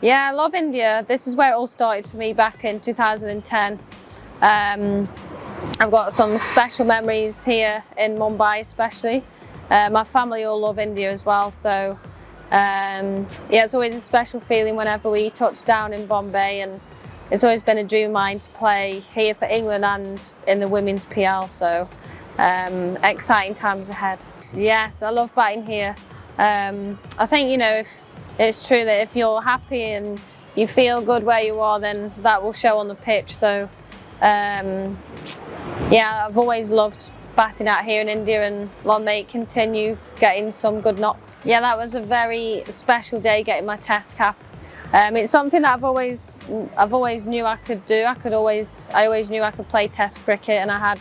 Yeah, I love India. This is where it all started for me back in 2010. I've got some special memories here in Mumbai especially. My family all love India as well, so yeah, it's always a special feeling whenever we touch down in Bombay, and it's always been a dream of mine to play here for England and in the women's PL, so exciting times ahead. Yes, I love batting here. I think, you know, if it's true that if you're happy and you feel good where you are, then that will show on the pitch. So yeah, I've always loved batting out here in India, and long may it continue getting some good knocks. Yeah, that was a very special day getting my test cap. It's something that I've always knew I could do. I always knew I could play test cricket, and I had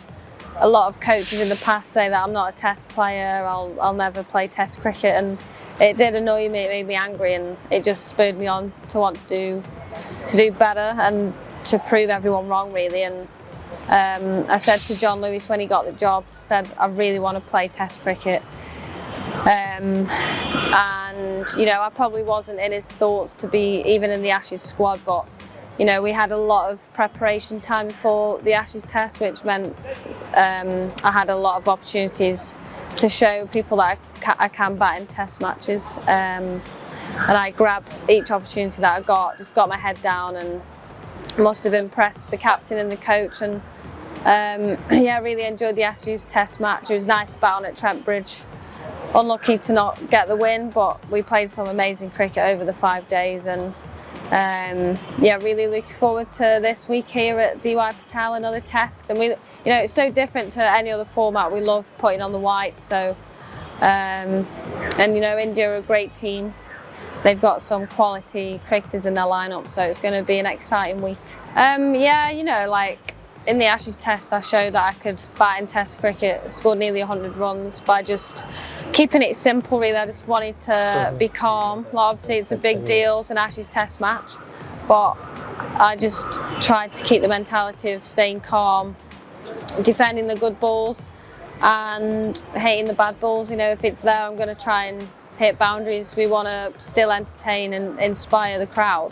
a lot of coaches in the past say that I'm not a test player, I'll never play test cricket, and it did annoy me, it made me angry, and it just spurred me on to want to do better and to prove everyone wrong really. And I said to John Lewis when he got the job, said I really want to play test cricket. And you know, I probably wasn't in his thoughts to be even in the Ashes squad, but you know, we had a lot of preparation time before the Ashes test, which meant I had a lot of opportunities to show people that I can bat in test matches. And I grabbed each opportunity that I got, just got my head down, and must have impressed the captain and the coach. And yeah, I really enjoyed the Ashes test match. It was nice to bat on at Trent Bridge. Unlucky to not get the win, but we played some amazing cricket over the 5 days, and yeah, really looking forward to this week here at DY Patel, another test. And we, you know, it's so different to any other format. We love putting on the white. So, and you know, India are a great team. They've got some quality cricketers in their lineup, so it's going to be an exciting week. Yeah, you know, like in the Ashes test, I showed that I could bat in test cricket, scored nearly 100 runs by just keeping it simple really. I just wanted to be calm. Like, obviously it's a big deal, it's an Ashes test match, but I just tried to keep the mentality of staying calm, defending the good balls and hitting the bad balls. You know, if it's there, I'm going to try and hit boundaries. We want to still entertain and inspire the crowd.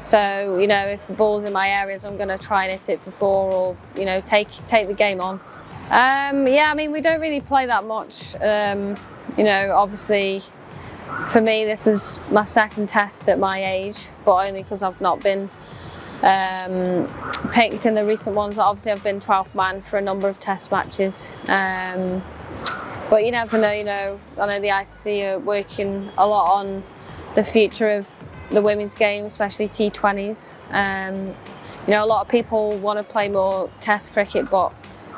So, you know, if the ball's in my areas, I'm going to try and hit it for 4, or, you know, take the game on. Yeah, I mean, we don't really play that much. You know, obviously, for me, this is my second test at my age, but only because I've not been picked in the recent ones. Obviously, I've been 12th man for a number of test matches. But you never know, you know, I know the ICC are working a lot on the future of the women's game, especially T20s. You know, a lot of people want to play more test cricket, but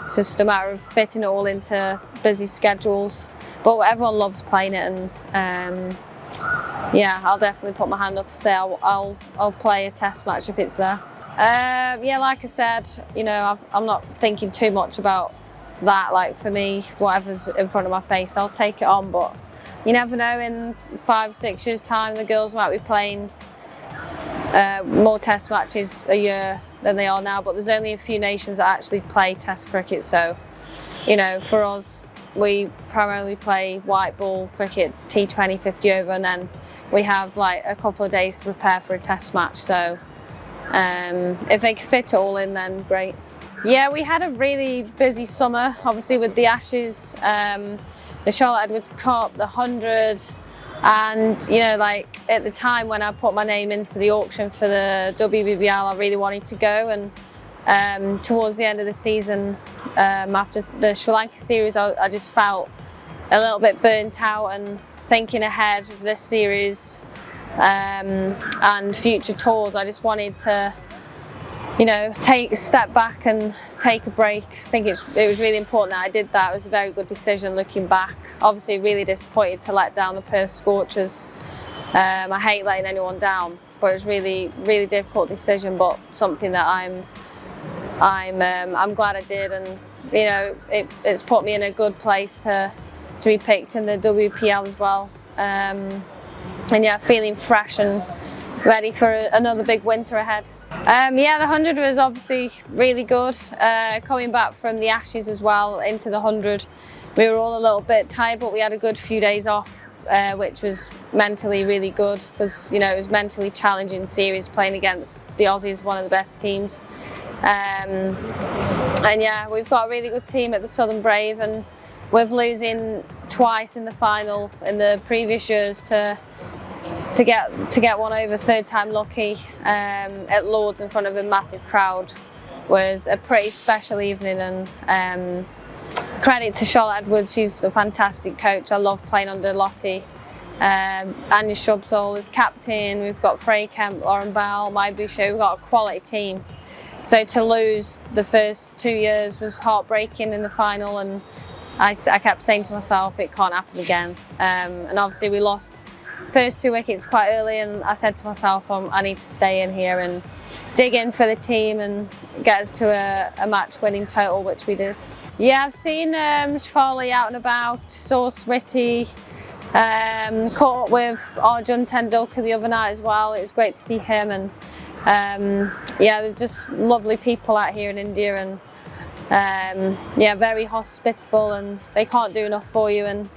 it's just a matter of fitting it all into busy schedules. But everyone loves playing it, and yeah, I'll definitely put my hand up and say I'll play a test match if it's there. Yeah, like I said, you know, I'm not thinking too much about that. Like, for me, whatever's in front of my face, I'll take it on. But you never know, in 5-6 years' time, the girls might be playing more test matches a year than they are now. But there's only a few nations that actually play test cricket. So, you know, for us, we primarily play white ball cricket, T20, 50 over, and then we have like a couple of days to prepare for a test match. So if they can fit it all in, then great. Yeah, we had a really busy summer, obviously with the Ashes, the Charlotte Edwards Cup, the 100, and you know, like at the time when I put my name into the auction for the WBBL, I really wanted to go, and towards the end of the season, after the Sri Lanka series, I just felt a little bit burnt out, and thinking ahead of this series and future tours, I just wanted to, you know, take a step back and take a break. I think it was really important that I did that. It was a very good decision looking back. Obviously really disappointed to let down the Perth Scorchers. I hate letting anyone down, but it was really, really difficult decision, but something that I'm glad I did, and you know, it's put me in a good place to be picked in the WPL as well. And yeah, feeling fresh and ready for another big winter ahead. Yeah, the 100 was obviously really good. Coming back from the Ashes as well into the 100, we were all a little bit tired, but we had a good few days off, which was mentally really good because, you know, it was mentally challenging series playing against the Aussies, one of the best teams. And yeah, we've got a really good team at the Southern Brave, and with losing twice in the final in the previous years to get one over, third time lucky, at Lord's in front of a massive crowd was a pretty special evening. And credit to Charlotte Edwards, she's a fantastic coach. I love playing under Lottie. Anya Shubsall is captain. We've got Frey Kemp, Lauren Bell, Mai Boucher. We've got a quality team. So to lose the first 2 years was heartbreaking in the final, and I kept saying to myself, it can't happen again. And obviously we lost first 2 wickets quite early, and I said to myself, I need to stay in here and dig in for the team and get us to a match-winning total, which we did. Yeah, I've seen Shafali out and about, saw Smriti, caught up with Arjun Tendulkar the other night as well. It was great to see him, and yeah, there's just lovely people out here in India, and yeah, very hospitable, and they can't do enough for you. And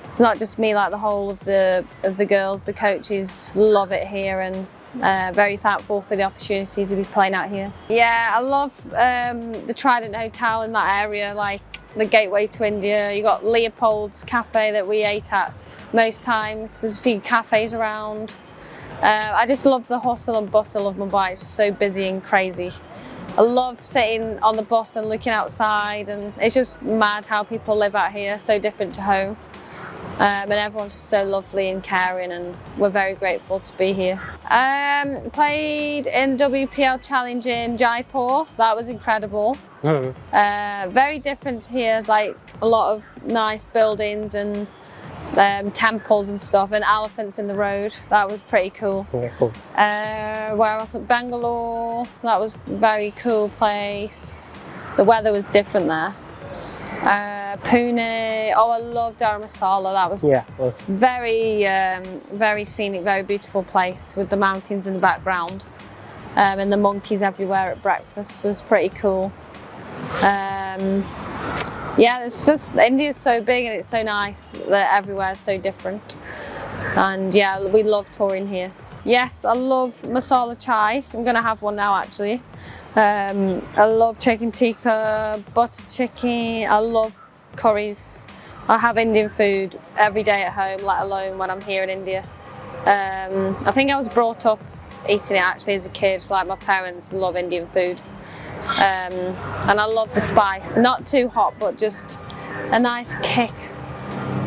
it's not just me, like the whole of the girls, the coaches love it here, and very thankful for the opportunity to be playing out here. Yeah, I love the Trident Hotel in that area, like the gateway to India. You got Leopold's Cafe that we ate at most times. There's a few cafes around. I just love the hustle and bustle of Mumbai. It's just so busy and crazy. I love sitting on the bus and looking outside, and it's just mad how people live out here, so different to home. And everyone's just so lovely and caring, and we're very grateful to be here. Played in WPL Challenge in Jaipur. That was incredible. Very different here, like a lot of nice buildings and temples and stuff, and elephants in the road. That was pretty cool. Yeah, cool. Where else? Bangalore. That was a very cool place. The weather was different there. Pune. Oh, I love Dharamsala. That was awesome. very scenic, very beautiful place with the mountains in the background, and the monkeys everywhere at breakfast was pretty cool. Yeah, it's just, India's so big and it's so nice that everywhere's so different. And yeah, we love touring here. Yes, I love masala chai. I'm going to have one now actually. I love chicken tikka, butter chicken. I love curries. I have Indian food every day at home, let alone when I'm here in India. I think I was brought up eating it actually as a kid. Like my parents love Indian food. And I love the spice. Not too hot, but just a nice kick.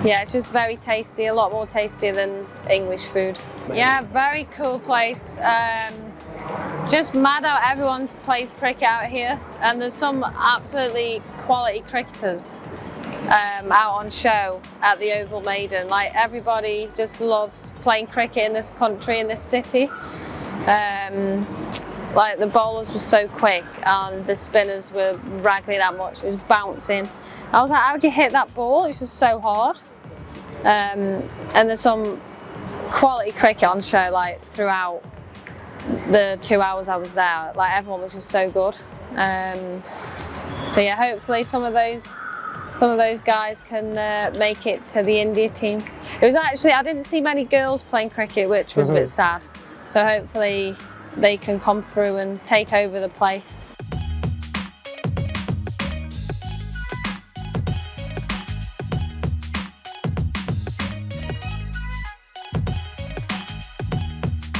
Yeah, it's just very tasty, a lot more tasty than English food. Yeah, very cool place. Just mad how everyone plays cricket out here, and there's some absolutely quality cricketers out on show at the Oval Maiden. Like everybody just loves playing cricket in this country, in this city. Like the bowlers were so quick and the spinners were ragging that much. It was bouncing. I was like, how do you hit that ball? It's just so hard. And there's some quality cricket on show like throughout the 2 hours I was there. Like everyone was just so good. So yeah, hopefully some of those guys can make it to the India team. It was actually, I didn't see many girls playing cricket, which was a bit sad. So hopefully they can come through and take over the place.